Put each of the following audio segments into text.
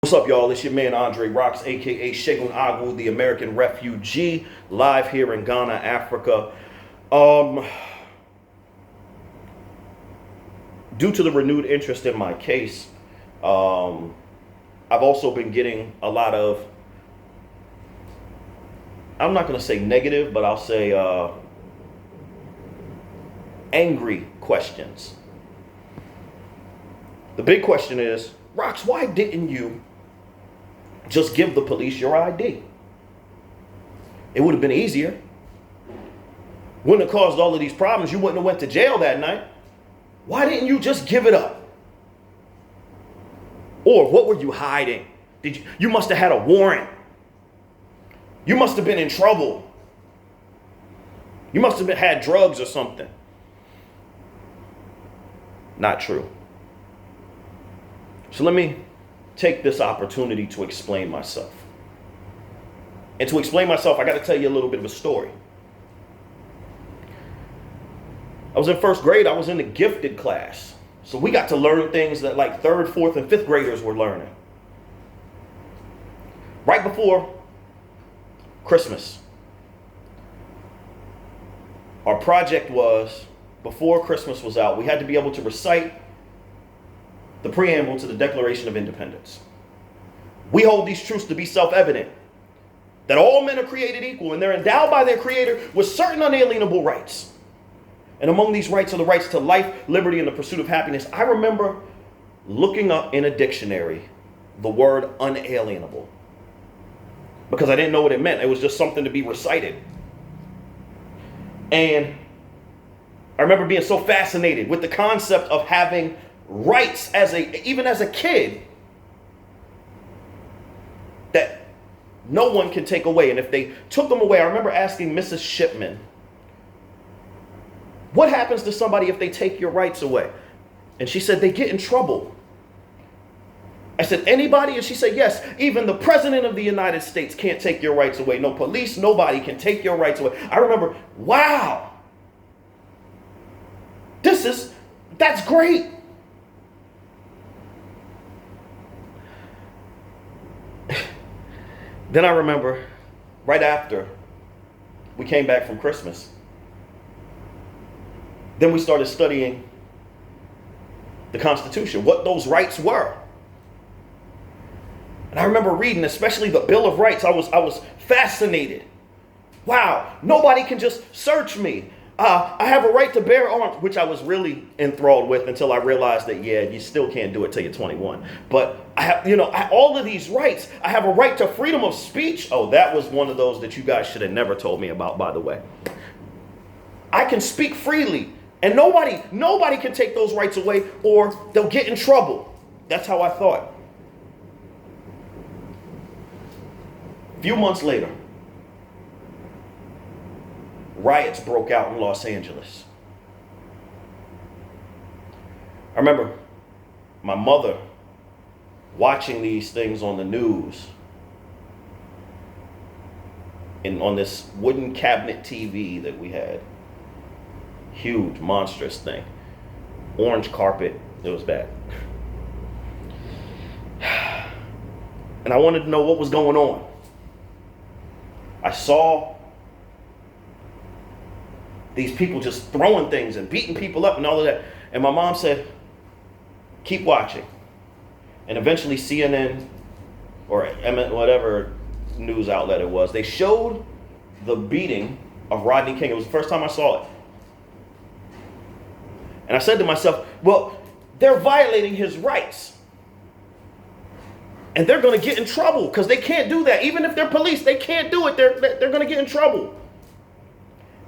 What's up, y'all? It's your man Andre Rocks, aka Shegun Agu, the American refugee, live here in Ghana, Africa. Due to the renewed interest in my case, I've also been getting a lot of, I'm not going to say negative, but I'll say angry questions. The big question is, Rocks, why didn't you just give the police your ID? It would have been easier. Wouldn't have caused all of these problems. You wouldn't have went to jail that night. Why didn't you just give it up? Or what were you hiding? You must have had a warrant. You must have been in trouble. You must have had drugs or something. Not true. So let me take this opportunity to explain myself. And to explain myself, I got to tell you a little bit of a story. I was in first grade. I was in the gifted class. So we got to learn things that like third, fourth, and fifth graders were learning. Right before Christmas, our project was, before Christmas was out, we had to be able to recite the preamble to the Declaration of Independence. We hold these truths to be self-evident, that all men are created equal and they're endowed by their Creator with certain unalienable rights. And among these rights are the rights to life, liberty, and the pursuit of happiness. I remember looking up in a dictionary the word unalienable because I didn't know what it meant. It was just something to be recited. And I remember being so fascinated with the concept of having rights even as a kid that no one can take away. And if they took them away, I remember asking Mrs. Shipman, what happens to somebody if they take your rights away? And she said, they get in trouble. I said, anybody? And she said, yes, even the president of the United States can't take your rights away. No police, nobody can take your rights away. I remember, wow, that's great. Then I remember right after we came back from Christmas, then we started studying the Constitution, what those rights were. And I remember reading, especially the Bill of Rights. I was fascinated. Wow, nobody can just search me. I have a right to bear arms, which I was really enthralled with until I realized that, yeah, you still can't do it till you're 21. But I have, all of these rights. I have a right to freedom of speech. Oh, that was one of those that you guys should have never told me about, by the way. I can speak freely, and nobody can take those rights away or they'll get in trouble. That's how I thought. A few months later, riots broke out in Los Angeles. I remember my mother watching these things on the news and on this wooden cabinet TV that we had. Huge, monstrous thing. Orange carpet. It was bad. And I wanted to know what was going on. I saw these people just throwing things and beating people up and all of that. And my mom said, keep watching. And eventually CNN or whatever news outlet it was, they showed the beating of Rodney King. It was the first time I saw it. And I said to myself, well, they're violating his rights. And they're going to get in trouble because they can't do that. Even if they're police, they can't do it. They're going to get in trouble.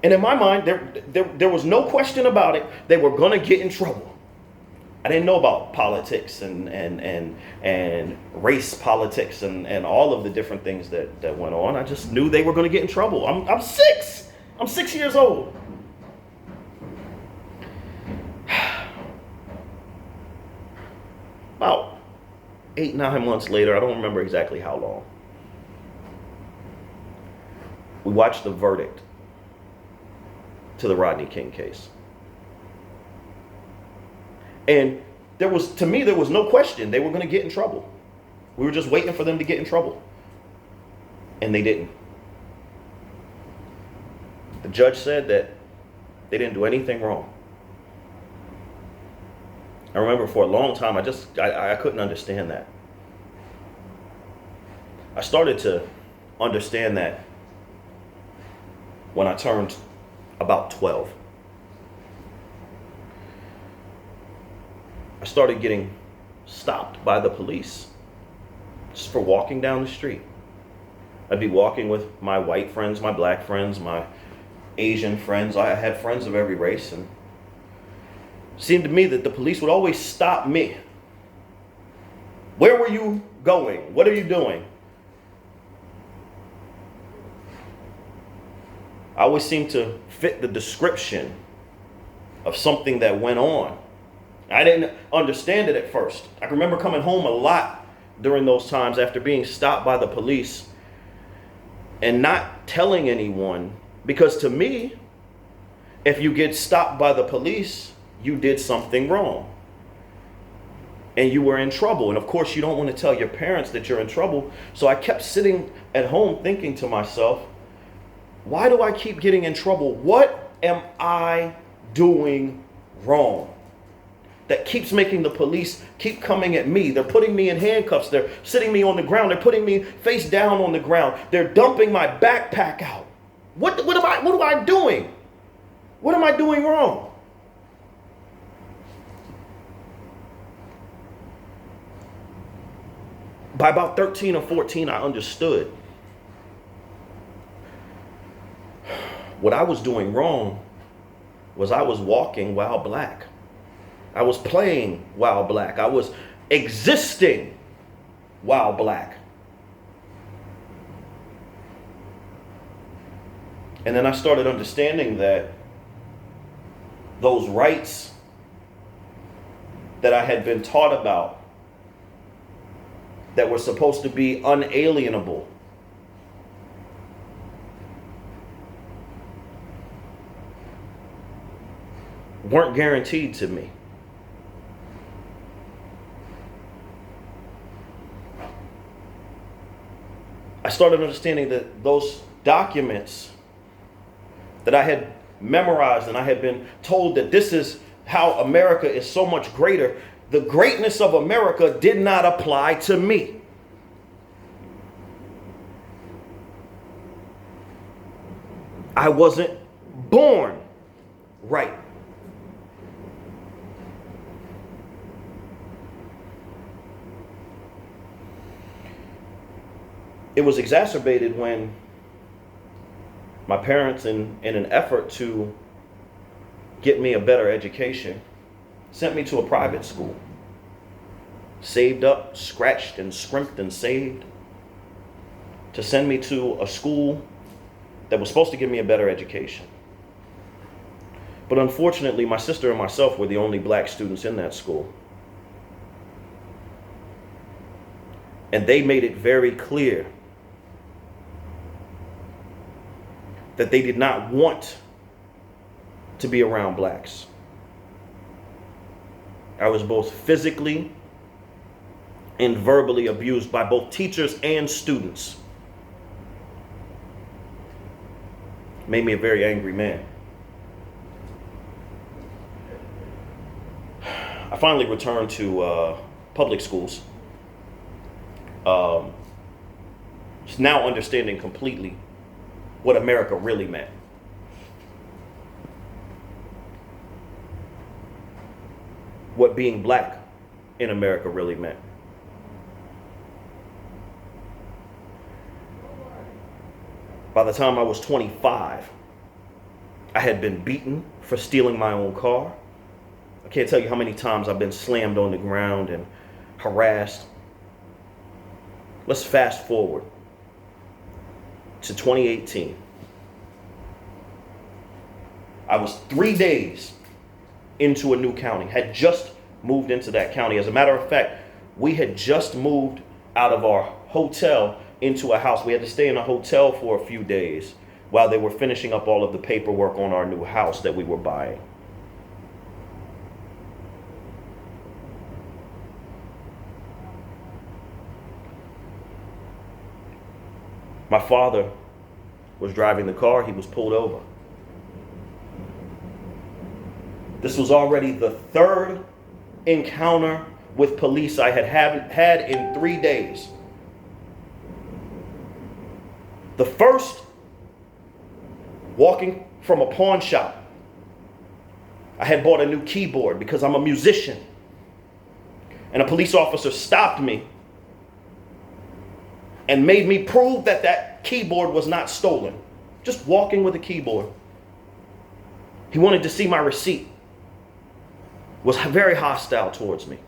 And in my mind, there was no question about it. They were going to get in trouble. I didn't know about politics and race politics and all of the different things that went on. I just knew they were going to get in trouble. I'm 6. I'm 6 years old. About 8, 9 months later, I don't remember exactly how long, we watched the verdict to the Rodney King case. And there was no question they were going to get in trouble. We were just waiting for them to get in trouble. And they didn't. The judge said that they didn't do anything wrong. I remember for a long time, I couldn't understand that. I started to understand that when I turned about 12. I started getting stopped by the police just for walking down the street. I'd be walking with my white friends, my black friends, my Asian friends. I had friends of every race, and it seemed to me that the police would always stop me. Where were you going? What are you doing? I always seemed to fit the description of something that went on. I didn't understand it at first. I can remember coming home a lot during those times after being stopped by the police and not telling anyone, because to me, if you get stopped by the police, you did something wrong and you were in trouble. And of course, you don't want to tell your parents that you're in trouble. So I kept sitting at home thinking to myself, why do I keep getting in trouble? What am I doing wrong that keeps making the police keep coming at me? They're putting me in handcuffs. They're sitting me on the ground. They're putting me face down on the ground. They're dumping my backpack out. What am I doing? What am I doing wrong? By about 13 or 14, I understood. What I was doing wrong was I was walking while black. I was playing while black. I was existing while black. And then I started understanding that those rights that I had been taught about, that were supposed to be unalienable, weren't guaranteed to me. I started understanding that those documents that I had memorized and I had been told that this is how America is so much greater, the greatness of America did not apply to me. I wasn't born right. It was exacerbated when my parents, in an effort to get me a better education, sent me to a private school. Saved up, scratched and scrimped and saved to send me to a school that was supposed to give me a better education. But unfortunately, my sister and myself were the only black students in that school. And they made it very clear that they did not want to be around blacks. I was both physically and verbally abused by both teachers and students. Made me a very angry man. I finally returned to public schools. Just now understanding completely what America really meant. What being black in America really meant. By the time I was 25, I had been beaten for stealing my own car. I can't tell you how many times I've been slammed on the ground and harassed. Let's fast forward to 2018. I was 3 days into a new county, had just moved into that county. As a matter of fact, we had just moved out of our hotel into a house. We had to stay in a hotel for a few days while they were finishing up all of the paperwork on our new house that we were buying. My father was driving the car. He was pulled over. This was already the third encounter with police I had in 3 days. The first, walking from a pawn shop. I had bought a new keyboard because I'm a musician. And a police officer stopped me and made me prove that that keyboard was not stolen. Just walking with a keyboard. He wanted to see my receipt. Was very hostile towards me.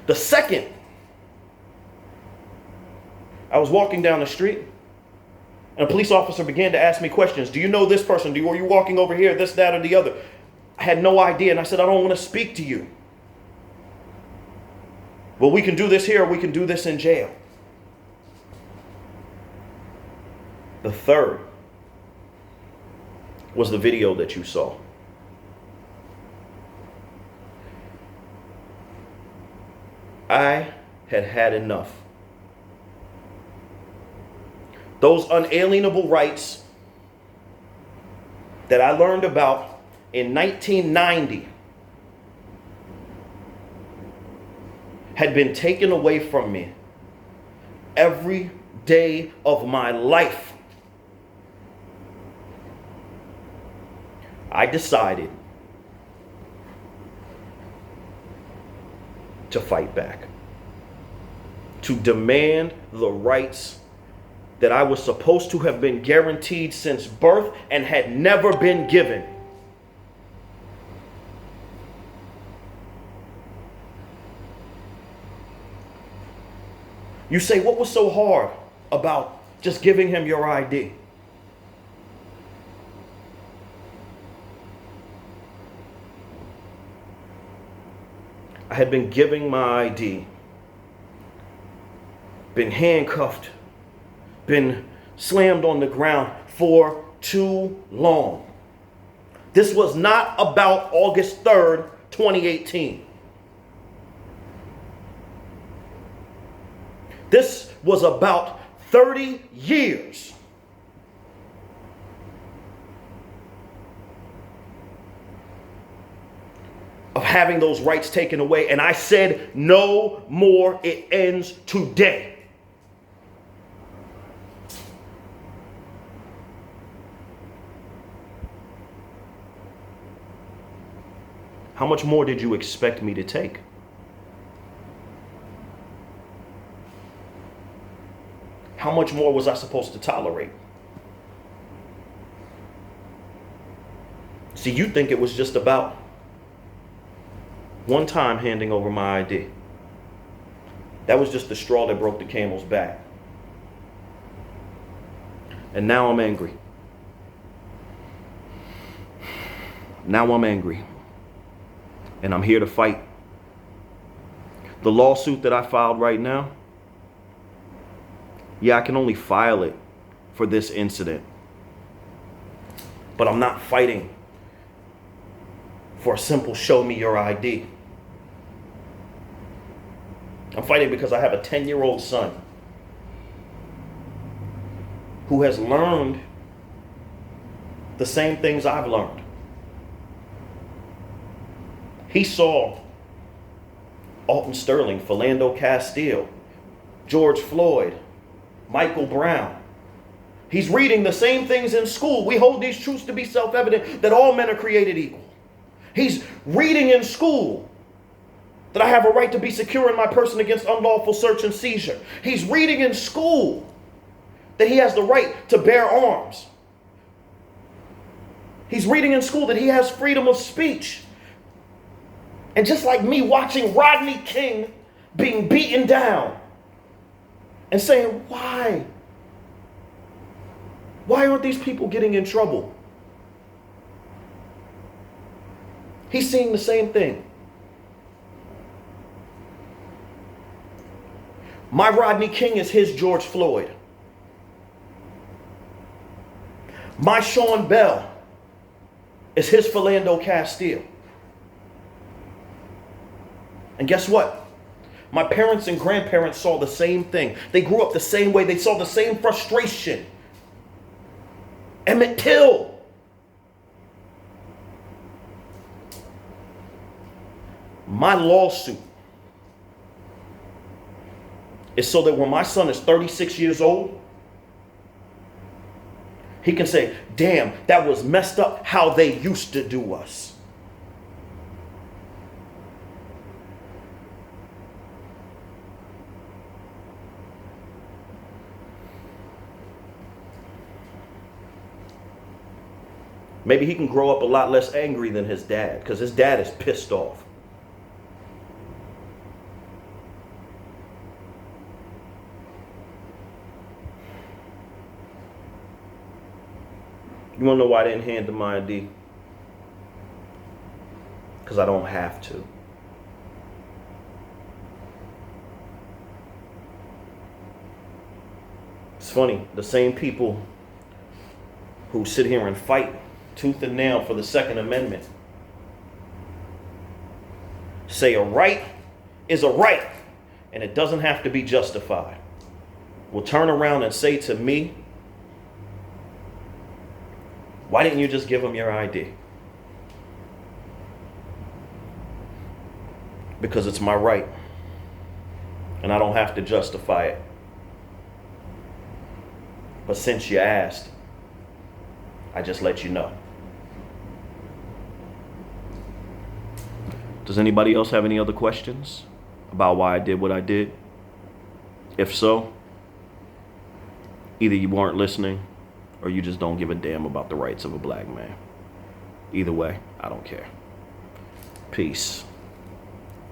The second, I was walking down the street and a police officer began to ask me questions. Do you know this person? Are you walking over here? This, that, or the other? I had no idea, and I said, I don't want to speak to you. Well, we can do this here, or we can do this in jail. The third was the video that you saw. I had had enough. Those unalienable rights that I learned about in 1990 had been taken away from me every day of my life. I decided to fight back, to demand the rights that I was supposed to have been guaranteed since birth and had never been given. You say, what was so hard about just giving him your ID? I had been giving my ID, been handcuffed, been slammed on the ground for too long. This was not about August 3rd, 2018. This was about 30 years. Of having those rights taken away. And I said, no more. It ends today. How much more did you expect me to take? How much more was I supposed to tolerate? See, you think it was just about one time handing over my ID. That was just the straw that broke the camel's back. And now I'm angry. Now I'm angry. And I'm here to fight. The lawsuit that I filed right now, yeah, I can only file it for this incident. But I'm not fighting for a simple show me your ID. I'm fighting because I have a 10-year-old son who has learned the same things I've learned. He saw Alton Sterling, Philando Castile, George Floyd, Michael Brown. He's reading the same things in school. We hold these truths to be self-evident, that all men are created equal. He's reading in school that I have a right to be secure in my person against unlawful search and seizure. He's reading in school that he has the right to bear arms. He's reading in school that he has freedom of speech. And just like me watching Rodney King being beaten down and saying, why? Why aren't these people getting in trouble? He's seeing the same thing. My Rodney King is his George Floyd. My Sean Bell is his Philando Castile. And guess what? My parents and grandparents saw the same thing. They grew up the same way. They saw the same frustration. Emmett Till. My lawsuit is so that when my son is 36 years old, he can say, damn, that was messed up how they used to do us. Maybe he can grow up a lot less angry than his dad, because his dad is pissed off. You want to know why I didn't hand him my ID? Because I don't have to. It's funny, the same people who sit here and fight tooth and nail for the Second Amendment say a right is a right and it doesn't have to be justified, will turn around and say to me, why didn't you just give them your ID? Because it's my right and I don't have to justify it. But since you asked, I just let you know. Does anybody else have any other questions about why I did what I did? If so, either you weren't listening or you just don't give a damn about the rights of a black man. Either way, I don't care. Peace.